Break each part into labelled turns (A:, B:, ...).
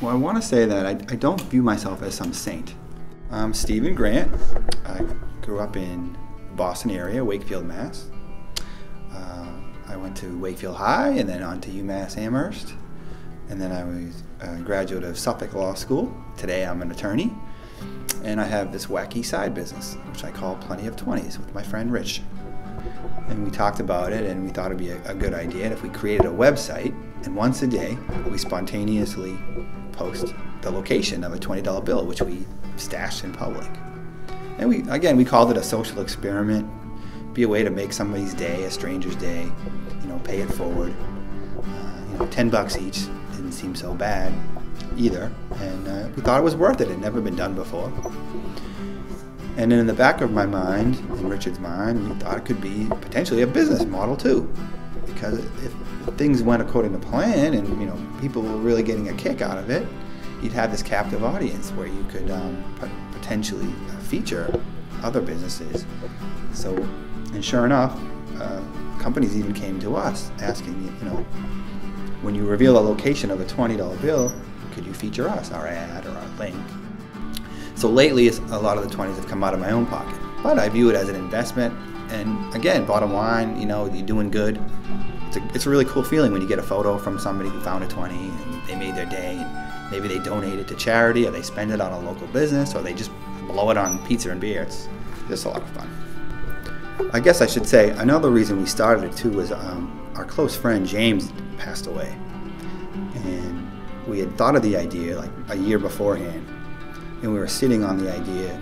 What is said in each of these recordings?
A: Well, I want to say that I don't view myself as some saint. I'm Stephen Grant. I grew up in the Boston area, Wakefield, Mass. I went to Wakefield High and then on to UMass Amherst. And then I was a graduate of Suffolk Law School. Today I'm an attorney. And I have this wacky side business, which I call Plenty of 20s with my friend Rich. And we talked about it and we thought it'd be a good idea if we created a website and once a day we spontaneously post the location of a $20 bill, which we stashed in public. And we called it a social experiment, be a way to make somebody's day, a stranger's day, pay it forward. $10 each didn't seem so bad either, and we thought it was worth it. It had never been done before. And then in the back of my mind, in Richard's mind, we thought it could be potentially a business model too, because if things went according to plan and people were really getting a kick out of it, you'd have this captive audience where you could potentially feature other businesses. So, and sure enough, companies even came to us asking, when you reveal a location of a $20 bill, could you feature us, our ad or our link? So lately, a lot of the 20s have come out of my own pocket, but I view it as an investment. And again, bottom line, you're doing good. It's a really cool feeling when you get a photo from somebody who found a 20 and they made their day. And maybe they donate it to charity, or they spend it on a local business, or they just blow it on pizza and beer. It's just a lot of fun. I guess I should say another reason we started it too was our close friend James passed away, and we had thought of the idea like a year beforehand, and we were sitting on the idea,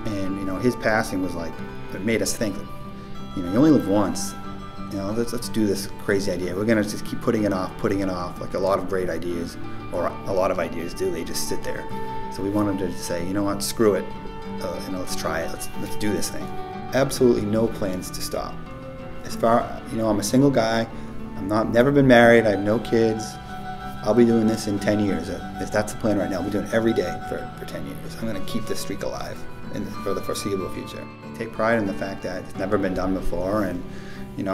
A: and his passing was like, it made us think, you only live once, let's do this crazy idea. We're gonna just keep putting it off, like a lot of great ideas, or a lot of ideas do, they just sit there. So we wanted to say, you know what, screw it, let's try it, let's do this thing. Absolutely no plans to stop. As far, I'm a single guy, never been married, I have no kids. I'll be doing this in 10 years. If that's the plan right now, I'll be doing it every day for 10 years. I'm going to keep this streak alive for the foreseeable future. I take pride in the fact that it's never been done before, and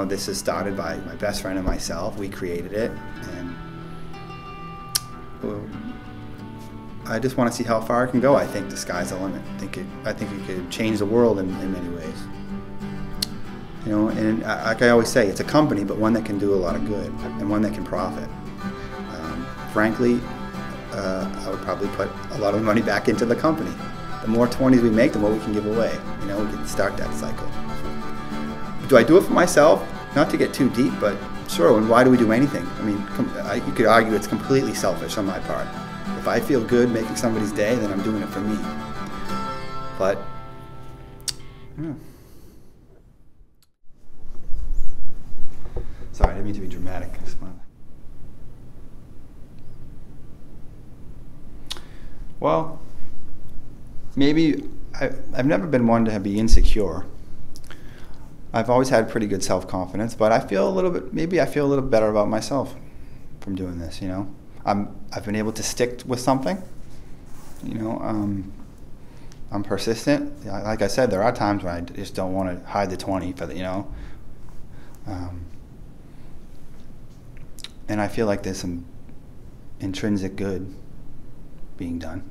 A: this is started by my best friend and myself. We created it, and I just want to see how far it can go. I think the sky's the limit. I think it could change the world in many ways. And like I always say, it's a company, but one that can do a lot of good and one that can profit. Frankly, I would probably put a lot of money back into the company. The more 20s we make, the more we can give away. We can start that cycle. Do I do it for myself? Not to get too deep, but sure. And why do we do anything? You could argue it's completely selfish on my part. If I feel good making somebody's day, then I'm doing it for me. But, yeah. Sorry, I didn't mean to be dramatic. Well, maybe I've never been one to be insecure. I've always had pretty good self-confidence, but I feel a little bit better about myself from doing this, I've been able to stick with something. I'm persistent. Like I said, there are times when I just don't want to hide the 20 for the, and I feel like there's some intrinsic good being done.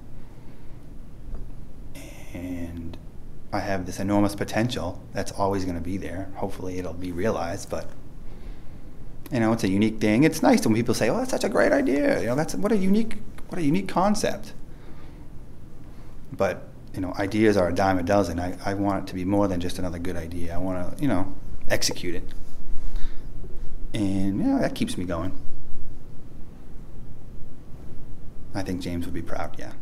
A: And I have this enormous potential that's always going to be there. Hopefully it'll be realized, but it's a unique thing. It's nice when people say, "Oh, that's such a great idea." That's what a unique concept. But ideas are a dime a dozen. I want it to be more than just another good idea. I want to execute it, and that keeps me going. I think James would be proud. Yeah.